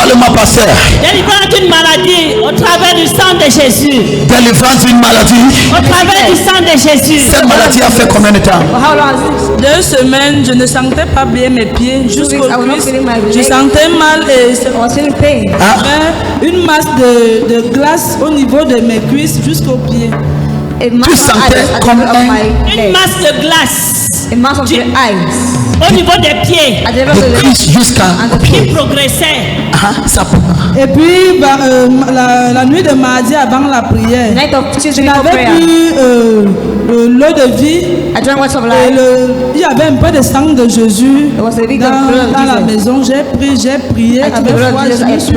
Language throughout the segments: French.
Parle-moi, pasteur. Délivrance d'une maladie au travers du sang de Jésus. Délivrance d'une maladie. Au travers du sang de Jésus. Cette maladie a fait combien de temps? 2 semaines, je ne sentais pas bien mes pieds jusqu'aux cuisses. Je sentais mal et une masse de glace au niveau de mes cuisses jusqu'aux pieds. Tu sentais comme une masse de glace au niveau des pieds. de cuisses jusqu'à Qui progressait. Et puis la nuit de mardi avant la prière, je n'avais plus l'eau de vie. Il y avait un peu de sang de Jésus dans la maison. J'ai prié avec foi, je me suis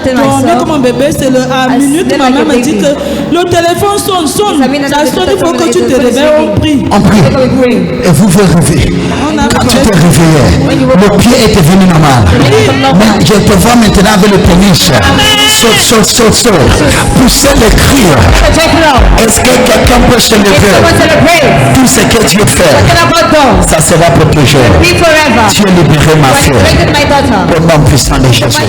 j'ai dormi comme un bébé. C'est à minute, ma mère me dit que le téléphone sonne. Ça sonne, il faut que tu te réveilles, on prie. On prie. Et vous vous réveillez. Quand tu t'es réveillé, le pied était devenu normal. Mais je te vois maintenant avec le pénis. Saute. Poussez les cris. Est-ce que quelqu'un peut se lever? Tout ce que Dieu fait, ça sera protégé. Tu es libéré, ma fille. Au nom puissant de Jésus.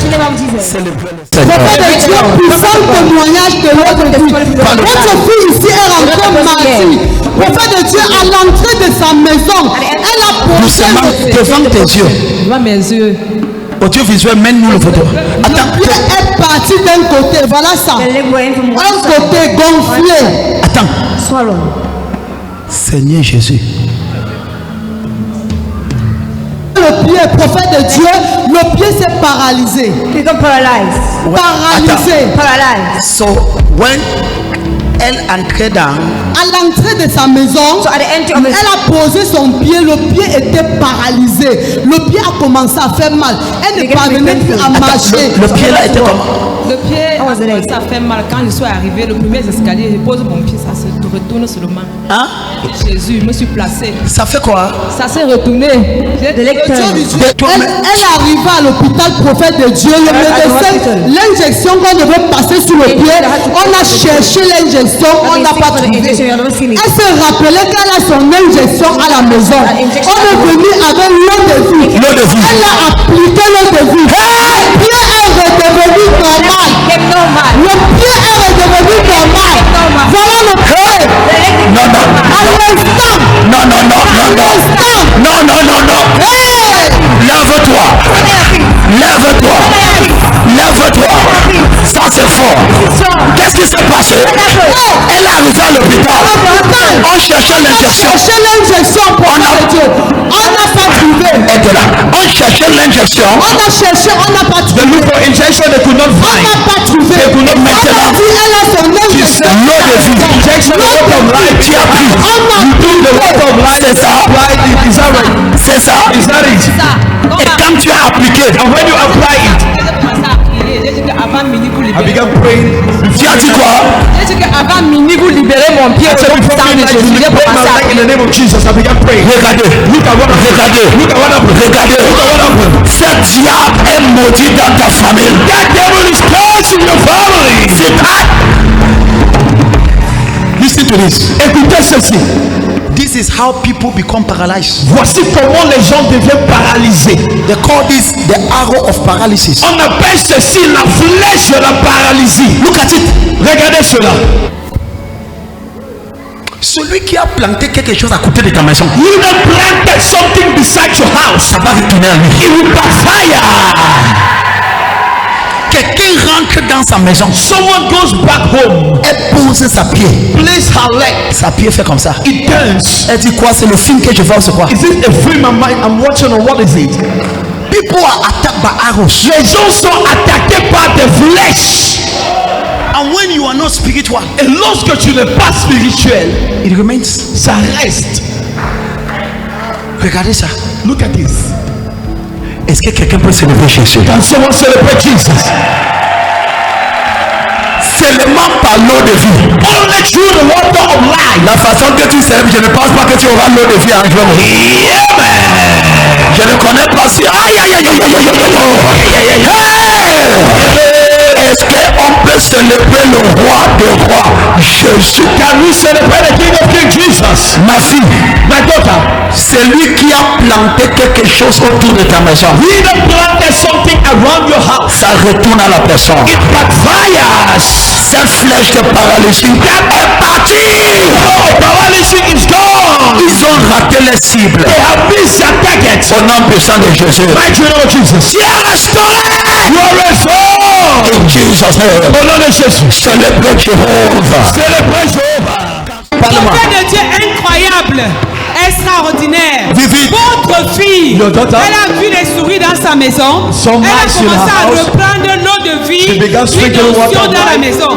Prophète de Dieu, puissant témoignage de l'autre vie. Votre fille ici est rentrée mardi. Prophète de Dieu, à l'entrée de sa maison, elle a posé devant tes yeux. Devant mes yeux. Audiovisuel, mène-nous le photo. Attends, le pied est parti d'un côté, voilà ça. Un côté gonflé. Attends. Seigneur Jésus. Le pied, prophète de Dieu, le pied s'est paralysé. Paralysé. So when elle entrait dans à l'entrée de sa maison, elle a posé son pied, le pied était paralysé. Le pied a commencé à faire mal. Elle ne parvenait plus à marcher. Le pied là était comment? Le pied, ça fait mal. Quand je suis arrivé, le premier escalier, je pose mon pied, ça se retourne seulement. Jésus, je me suis placé. Ça fait quoi? Ça s'est retourné. Elle arriva à l'hôpital, prophète de Dieu. Le médecin, l'injection qu'on devait passer sur le pied, on a cherché l'injection, on n'a pas trouvé. Elle se rappelait qu'elle a son injection à la maison. On est venu avec l'eau de vie. Elle a appliqué l'eau de vie. Le pied est redevenu normal. Le pied est redevenu normal. Voilà le pied. À l'instant. Non. Lève-toi. Ça c'est fort. Qu'est-ce qui s'est passé? Elle est arrivée à l'hôpital. On cherchait l'injection. On n'a pas trouvé. On cherchait l'injection. On a cherché, on n'a pas trouvé. Injection, they could not find. On n'a pas trouvé. They could not make it Elle a dit, elle a son injection. L'eau de vie. Injection, the word of life. Tu as pris. You do the word of life. C'est ça. Is that right? C'est ça. Is that it? Et quand tu as appliqué, and when you apply it, I began praying. Tu as dit quoi? Avant minuit, vous libérez mon pied. In the name of Jesus, I began praying. Regardez. Ce diable est maudit dans ta famille. That devil is cursed in your family. Listen to this. Écoutez ceci. This is how people become paralyzed. Voici comment les gens deviennent paralysés. They call this the arrow of paralysis. On appelle ceci la flèche de la paralysie. Look at it. Regardez cela. Celui qui a planté quelque chose à côté de ta maison. You have planted something beside your house. Ça va retourner à lui. It will backfire. Quelqu'un rentre dans sa maison. Someone goes back home. Elle pose sa pied. Place her leg. Sa pied fait comme ça. It turns. Elle dit quoi? C'est le film que je vois, c'est quoi? Is it a film I'm watching or what is it? People are attacked by arrows. Les gens sont attaqués par des flèches. And when you are not spiritual, et lorsque tu n'es pas spirituel, it remains. Ça reste. Regardez ça. Look at this. Est-ce que quelqu'un peut célébrer Jésus? Can someone celebrate Jesus? Seulement par l'eau de vie. Only through the water of life. La façon que tu célèbres, je ne pense pas que tu auras l'eau de vie en jour. Je ne connais pas si. Est-ce qu'on peut célébrer le roi des rois, Jésus? Can we celebrate the King of Kings, Jesus? Ma fille, My daughter, c'est lui qui a planté quelque chose autour de ta maison. he that planted something around your house. Ça retourne à la personne. It backfires. Cette flèche de paralysie est partie. Oh, paralysis is gone. Ils ont raté les cibles. They have missed their target. Au nom puissant de Jésus. My Lord Jesus. Tu es restauré. You are restored. In Jesus' name. Au nom de Jésus. Célèbre Jéhovah. Célébrez Jéhovah. Parle-moi. Prophète de Dieu incroyable, extraordinaire. Vivi. Votre fille, Your daughter. elle a vu les souris dans sa maison. Some Elle a mice in commencé her à house. reprendre l'eau de vie, She began une sprinkling water onction dans la right maison.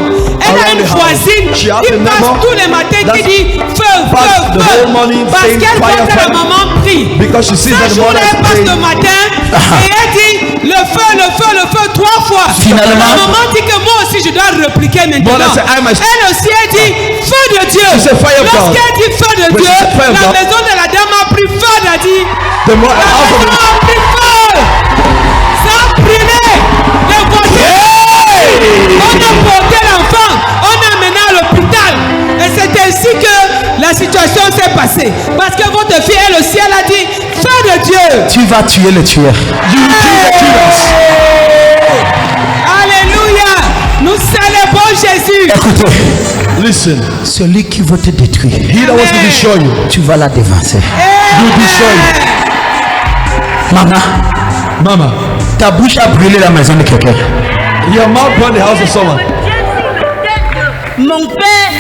Elle a around une the house. voisine She has qui a passe neighbor tous les matins qui that's dit feu, pass feu, the feu. whole morning Parce saying qu'elle voit fire, que la fire. maman prie. Because she sees that Ce the jour-là, mother is elle passe praying. le matin et elle dit le feu, le feu, le feu 3 fois. Finalement. La maman dit que moi aussi je dois répliquer maintenant. Mother said, I must- Elle aussi elle dit feu de Dieu. She said, fire of God. Lorsqu'elle dit feu de When Dieu, she said fire of la God, maison de la dame a pris feu, elle a dit. The La house of maison a pris feu. Ça a brûlé. Les voisins. On a porté l'enfant. On a amené à l'hôpital. Et c'est ainsi que la situation s'est passée. Parce que votre fille, elle aussi, elle a dit feu de Dieu. Tu vas tuer le tueur. You will kill the killers. Alléluia. Nous célébrons Jésus. Écoutez, Listen. celui qui veut te détruire, He that wants to destroy you, tu vas la dévancer. will destroy you. Maman, Mama, ta bouche a brûlé la maison de quelqu'un. your mouth burned the house of someone. Mon père,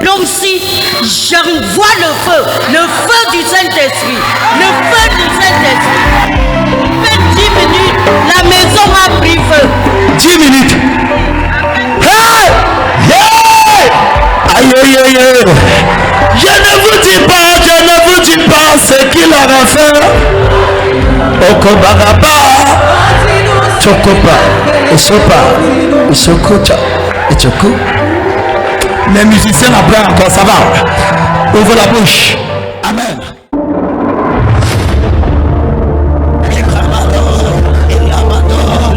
l'homme si, j'envoie le feu du Saint-Esprit, le feu du Saint-Esprit. Fait 10 minutes, la maison a pris feu. 10 minutes. Hey! Hey! Aïe, aïe, aïe, aïe. Je ne vous dis pas ce qu'il aura fait. Okobaraba. Chokopa. Esopa. Esokocha. Echoko. Les musiciens après encore, ça va. Ouvre la bouche. Amen.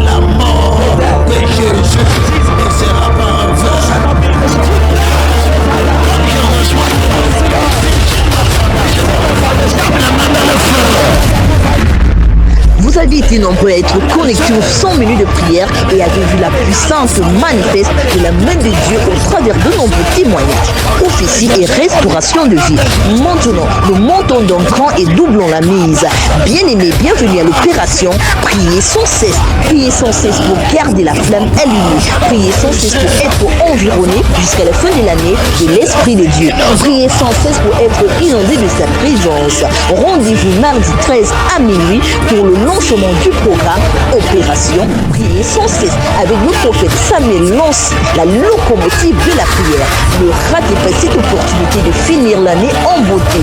La mort de Jésus ne sera pas en vain. Vous avez été nombreux à être connectés aux 100 minutes de prière et avez vu la puissance manifeste de la main de Dieu au travers de nombreux témoignages, prophéties et restauration de vie. Maintenant, nous montons d'un cran et doublons la mise. Bien-aimés, bienvenue à l'opération. Priez sans cesse. Priez sans cesse pour garder la flamme allumée. Priez sans cesse pour être environné jusqu'à la fin de l'année de l'Esprit de Dieu. Priez sans cesse pour être inondé de sa présence. Rendez-vous mardi 13 à minuit pour le lancement du programme Opération Prier sans cesse avec le prophète Samuel Lancy, la locomotive de la prière. Ne ratez pas cette opportunité de finir l'année en beauté.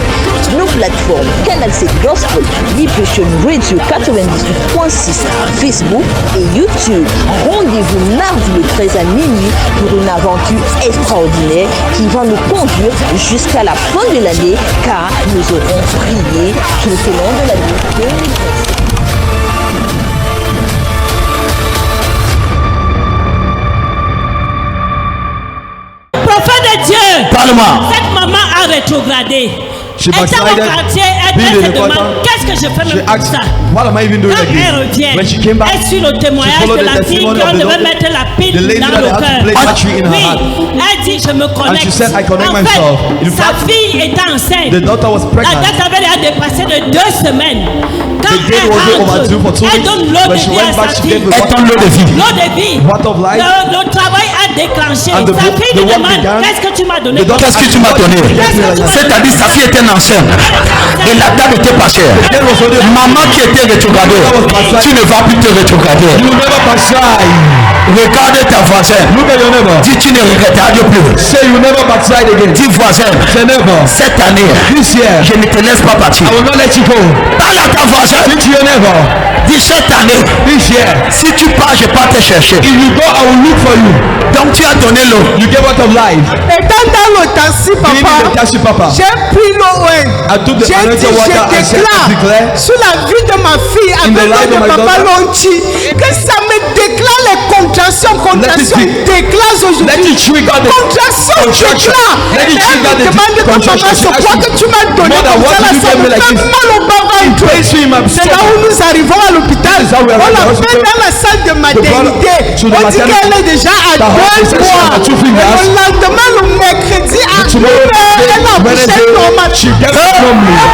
Nos plateformes Canal 7 Gospel, Depression Radio 98.6, Facebook et YouTube. Rendez-vous mardi le 13 à minuit pour une aventure extraordinaire qui va nous conduire jusqu'à la fin de l'année car nous aurons prié tout au long de l'année 2013. Prophète de Dieu. Parle-moi. Cette maman a rétrogradé. She Elle était au backslided, quartier, being elle in se the demande quarter. qu'est-ce que je fais She même pour asked, ça. what am I even doing Quand elle again? revient, When she came back, elle suit le témoignage followed de the la fille testimony qu'on of the devait Lord. mettre la The pile lady dans that le had to cœur. place battery in her Oui, heart. elle dit je me connecte. she said, I connect en myself. fait, In sa fact, fille était enceinte. The daughter was La pregnant. date avait déjà dépassé de 2 semaines. Quand The date elle was rentre, overdue for 2 elle weeks. donne l'eau When de she vie went à back, sa she fille. gave the Est ton lot de vie. L'eau de vie. Water of life. Le travail a déclenché. And the Sa fille lui work demande began. qu'est-ce que tu m'as donné. The daughter Qu'est-ce que tu m'as donné? C'est-à-dire sa fille était enceinte et la dame était pas chère. Maman qui était rétrogradée, tu ne vas plus te rétrograder. You will never backslide. Regarde ta voisine. Look at your neighbor. Dis tu ne regretteras plus. Say you will never backslide again. Dis voisin, Say never. cette année, This year, je ne te laisse pas partir. I will not let you go. Parle à ta voisine. Speak to your neighbor. Dis cette année, This year, si tu pars, je pars te chercher. if you go, I will look for you. Donc tu as donné l'eau. You get what of life. Étant dans le taxi, Being in the papa, taxi, papa. j'ai pris l'eau. I took the J'ai dit, anointed water and je said, I declare déclare sur la vie de ma fille in the life of my daughter. Que ça me déclare les contractions. Déclare aujourd'hui. Let it trigger the contraction. Let it trigger the contraction. Je crois que tu m'as donné comme ça. Ça me fait mal au bras et tout. C'est là où nous arrivons à l'hôpital. On l'appelle dans la salle de maternité. On dit qu'elle est déjà à 2 mois. Le lendemain, le mercredi, à 1h, elle a accouché normalement.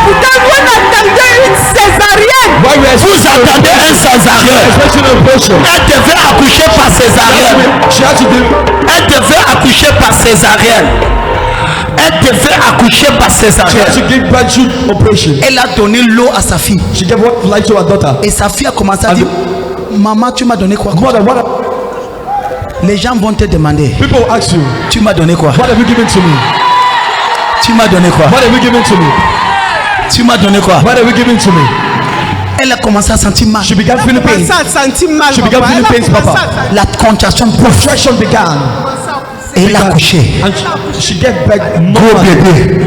Pourtant, nous attendons une césarienne. Vous attendez un césarienne. Elle devait accoucher par césarienne. Elle devait accoucher par césarienne. Elle devait accoucher par césarienne. Elle a donné l'eau à sa fille. Et sa fille a commencé à dire, maman, tu m'as donné quoi? Les gens vont te demander, People ask you, tu m'as donné quoi? what have you given to me? Tu m'as donné quoi? What have you given to me? Tu m'as donné quoi? What have you given to me? Elle a commencé à sentir mal. She began feeling pain. She began feeling pain, Papa. La contraction Contraction began. Et elle a accouché. And she get back Gros bébé.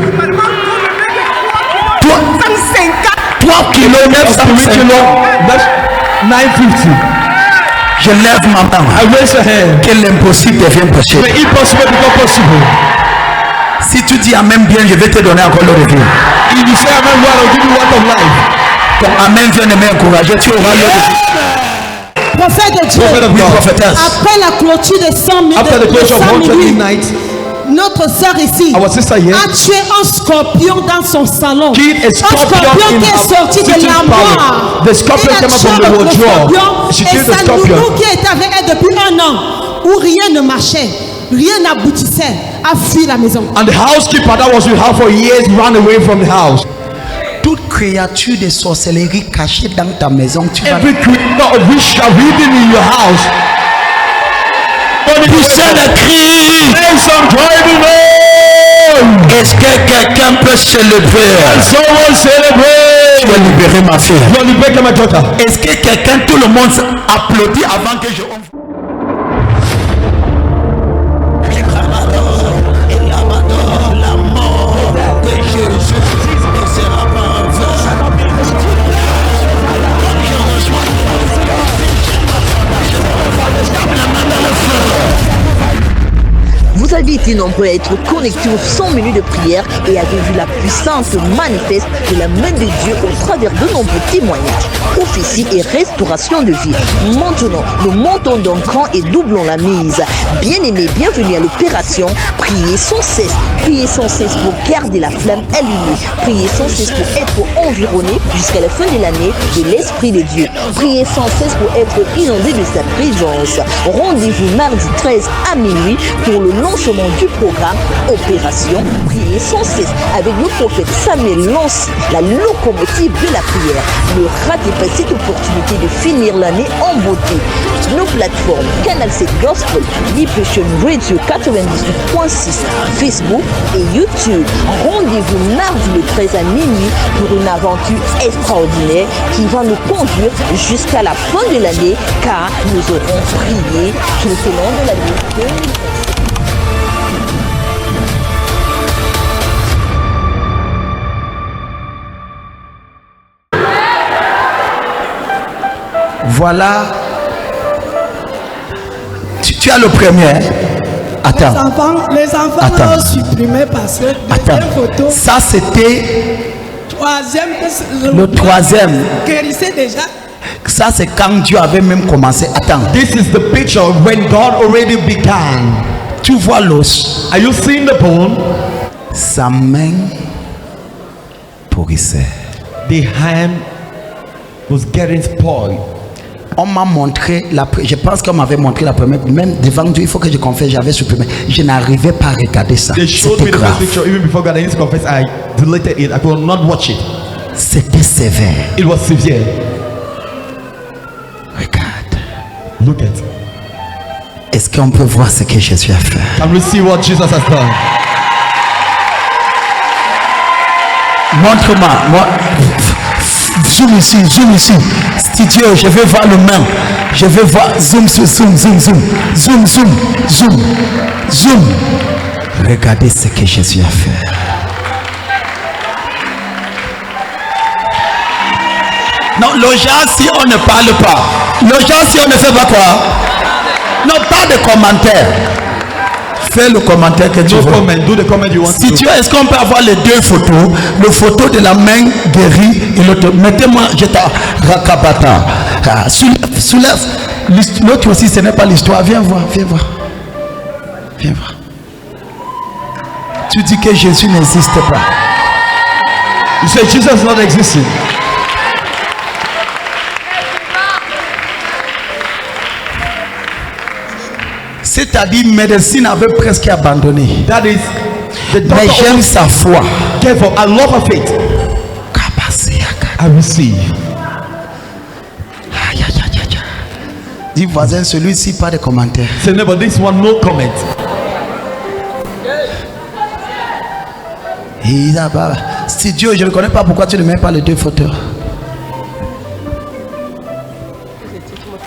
3 kilos, 950. Je lève ma main. I raise your hand. Que l'impossible devienne possible. The impossible become possible. Si tu dis amen bien, je vais te donner encore l'eau de vie. If you say amen well, I'll give you water of life. Ton amen vient de m'encourager, tu auras l'eau de vie. Prophète de Dieu, après la clôture des 100 minutes, After the closure of 100 midnight, notre sœur ici our sister here a tué un scorpion dans son salon. killed a scorpion in qui est her sorti de kitchen l'armoire. parlor. The scorpion came out from the wardrobe. She Et killed the sa scorpion. nounou qui était avec elle depuis 1 an, où rien ne marchait, rien n'aboutissait, a fui la maison. And the housekeeper that was with her for years ran away from the house. Toute créature de sorcellerie cachée dans ta maison, tu vas Every creature of witchcraft hidden in your house. pousser le cri. Make some driving on. Est-ce que quelqu'un peut se lever? Someone celebrate. Je vais libérer ma fille. You are liberating my daughter. Est-ce que quelqu'un, tout le monde applaudit avant que je... La mort de Jésus ne sera pas en vain. Vous avez été nombreux à être connectés aux 100 minutes de prière et avez vu la puissance manifeste de la main de Dieu au travers de nombreux témoignages, prophéties et restauration de vie. Maintenant, nous montons d'un cran et doublons la mise. Bien-aimés, bienvenue à l'opération. Priez sans cesse. Priez sans cesse pour garder la flamme allumée. Priez sans cesse pour être environné jusqu'à la fin de l'année de l'Esprit de Dieu. Priez sans cesse pour être inondé de sa présence. Rendez-vous mardi 13 à minuit pour le lancement du programme Opération Prier sans cesse avec le prophète Samuel Lancy, la locomotive de la prière. Ne ratez pas cette opportunité de finir l'année en beauté. Nos plateformes Canal 7 Gospel, Depression Radio 98.6, Facebook et YouTube. Rendez-vous mardi le 13 à minuit pour une aventure extraordinaire qui va nous conduire jusqu'à la fin de l'année car nous aurons prié tout au long de l'année 2020. Voilà. Tu as le premier. Hein? Attends. Les enfants l'ont supprimé parce que attends. Photos. Ça c'était le troisième. Guérissait déjà. Ça c'est quand Dieu avait même commencé. Attends. This is the picture when God already began. Tu vois l'os. Are you seeing the bone? Sa main pourrissait. The hand was getting spoiled. On m'a montré, je pense qu'on m'avait montré la première, même devant Dieu, il faut que je confesse, j'avais supprimé. Je n'arrivais pas à regarder ça. C'était grave. Even before God, I need to confess, I deleted it. I could not watch it. C'était sévère. It was severe. Regarde. Look at. Est-ce qu'on peut voir ce que Jésus a fait? Can we see what Jesus has done? Montre-moi. Zoom ici. Studio, je veux voir le main. Je veux voir. Zoom. Regardez ce que Jésus a fait. Non, le genre si on ne parle pas. Le genre si on ne fait pas quoi? Non, pas de commentaire. Fais le commentaire que tu veux. Do the comment you want Si tu veux, est-ce qu'on peut avoir les deux photos? Le photo de la main guérie et l'autre. Mettez-moi, je t'ai rakabata. Soulève. L'autre aussi, ce n'est pas l'histoire. Viens voir. Viens voir. Tu dis que Jésus n'existe pas. You say Jesus is not existing. C'est-à-dire, médecine avait presque abandonné. That is the Mais doctor. j'aime sa foi. Careful, I love her faith. I receive. Dis voisin, celui-ci pas de commentaire. Say neighbor, this one no comment. Studio, je ne connais pas pourquoi tu ne mets pas les deux photos.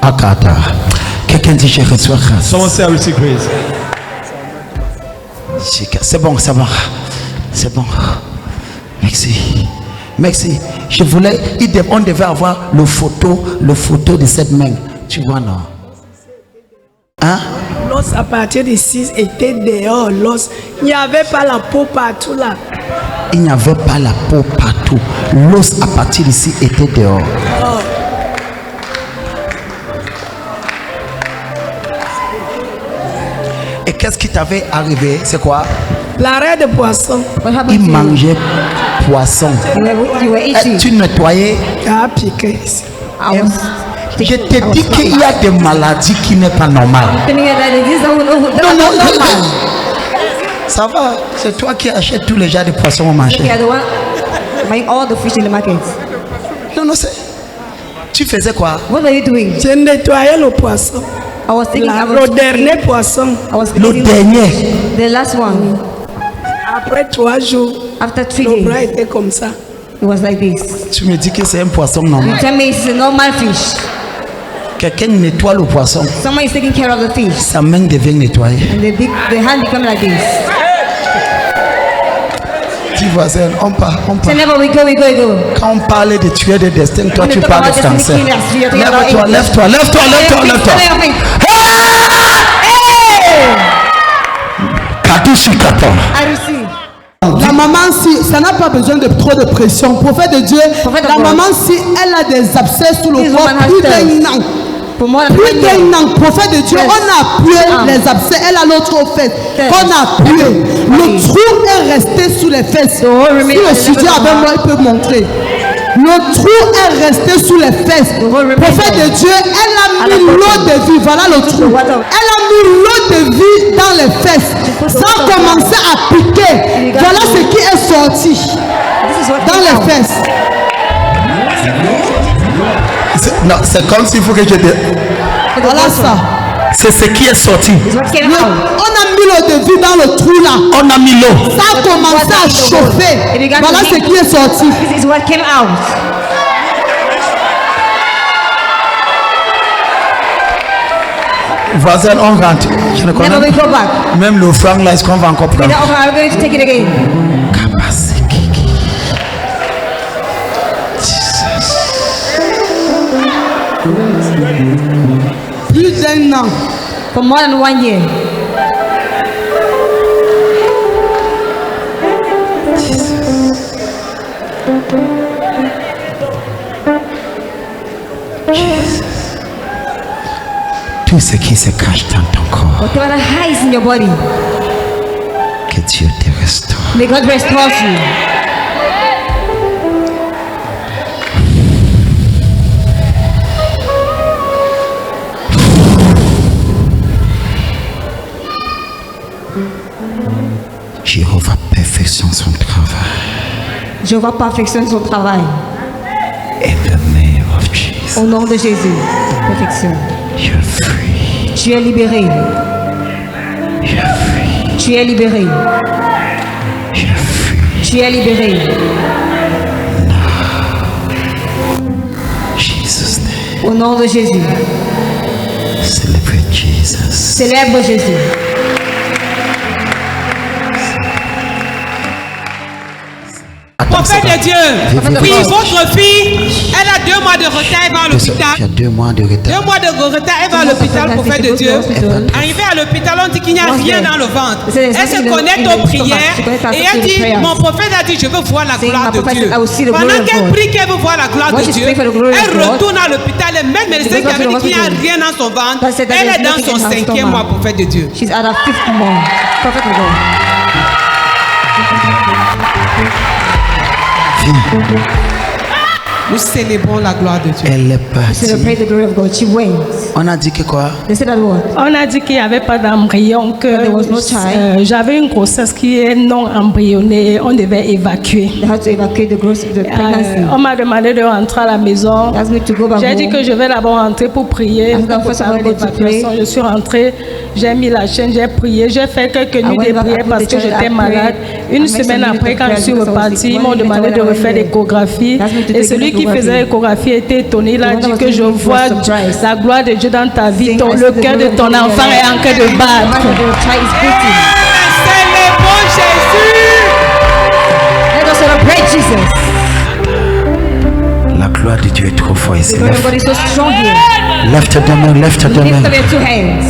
Akata. Quelqu'un dit je reçois grâce. Someone say I receive grace. C'est bon. C'est bon. Merci. Je voulais, on devait avoir le photo de cette main. Tu vois, non? Hein? L'os à partir d'ici était dehors. L'os, il n'y avait pas la peau partout là. Il n'y avait pas la peau partout. L'os à partir d'ici était dehors. Oh. Et qu'est-ce qui t'avait arrivé? C'est quoi? L'arrêt de poisson. Il mangeait poisson. Tu nettoyais? Ah, piqué ici. Je te dis qu'il y a des maladies qui n'est pas normales. Non. Ça va, c'est toi qui achètes tous les genres de poissons au marché. Non, c'est... Tu faisais quoi? J'ai nettoyé le poisson. Le dernier poisson. Le dernier. The last one. Après 3 jours, After 3 le bras days, était comme ça. it was like this. Tu me dis que c'est un poisson normal. Tell me it's a normal fish. Quelqu'un nettoie le poisson. Someone is taking care of the fish. Sa main devient nettoyée. And the hand become like this. Dis voisin, on parle. So never we go. Quand on parle de tuer des destins, toi tu parles de français. Lève-toi. I receive. La maman, si ça n'a pas besoin de trop de pression, prophète de Dieu, la maman, si elle a des abcès sous le corps, plus d'un an. Plus d'un an, prophète de Dieu, on a appuyé les abcès, elle a l'autre fesse. On a appuyé. Le trou est resté sous les fesses. Si le sujet avec moi, il peut montrer. Le trou est resté sous les fesses. Prophète de Dieu, elle a mis l'eau de vie. Voilà le trou. Elle a mis l'eau de vie dans les fesses. Sans commencer à piquer. Voilà ce qui est sorti dans les fesses. Non, c'est comme s'il faut que je te... Voilà ça. C'est ce qui est sorti. On a mis l'eau de vie dans le trou là. On a mis l'eau. Ça a commencé à chauffer. Voilà ce qui est sorti. This is what came out. Voisin, on rentre. Je ne connais Never we pas. go back. Même le franc là, est-ce qu'on va encore prendre? I'm going to take it again. Plus d'un an. For more than 1 year. Tout ce qui se cache dans ton corps, Whatever hides in your body, que Dieu te restaure. may God restore you. Jéhovah perfectionne son travail. Jéhovah perfectionne son travail. In the name of Jesus. Au nom de Jésus. Perfection. You're free. Tu es libéré. You're free. Tu es libéré. You're free. Tu es libéré. Jesus' name. Au nom de Jésus. Celebrate Jesus. Célèbre Jésus. Prophète de Dieu, oui, votre fille, elle a 2 mois de retard, elle va à l'hôpital. Tu as 2 mois de retard. 2 mois de retard, elle va à l'hôpital, prophète de Dieu. Arrivée à l'hôpital, on dit qu'il n'y a rien dans le ventre. Elle se connecte aux prières et elle dit, mon prophète a dit, je veux voir la gloire de Dieu. Pendant qu'elle prie qu'elle veut voir la gloire de Dieu, elle retourne à l'hôpital et même médecin qui avait dit qu'il n'y a rien dans son ventre, elle est dans son 5e mois, prophète de Dieu. She's at her 5th month. Prophet of God. Nous célébrons la gloire de Dieu. Elle est partie. Celebrate the glory of God. She went. On a dit que quoi? They said that what? On a dit qu'il n'y avait pas d'embryon, que There was no child. j'avais une grossesse qui est non embryonnée, on devait évacuer. They had to evacuate the pregnancy. On m'a demandé de rentrer à la maison. They asked me to go back J'ai dit home. que je vais d'abord rentrer pour prier. After first I wanted to pray. Je suis rentrée, j'ai mis la chaîne, j'ai prié, j'ai fait quelques nuits went de back, prière I put parce the que child, j'étais I malade. prayed. Une I made semaine some après, minutes quand of je suis prayer because I was repartie, sick. ils m'ont One minute demandé de when I refaire went l'échographie. They asked me to Et take celui an qui faisait echography. l'échographie était étonné. Il a The one dit that que was je doing it vois was surprised. la gloire de Dieu dans ta vie. Saying, Le I see the cœur de glory ton of God in enfant your est en train de life. battre. The child is beating. Célébrons Jésus. Let us celebrate Jesus. La gloire de Dieu est trop forte ici. The glory of God is so strong here. Lève tes 2 mains, lève tes 2 Lift mains. up your 2 hands.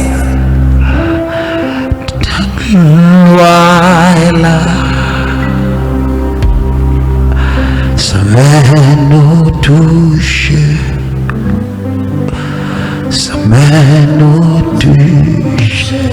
Gloire est là. Ça vient nous toucher. Ça vient nous toucher.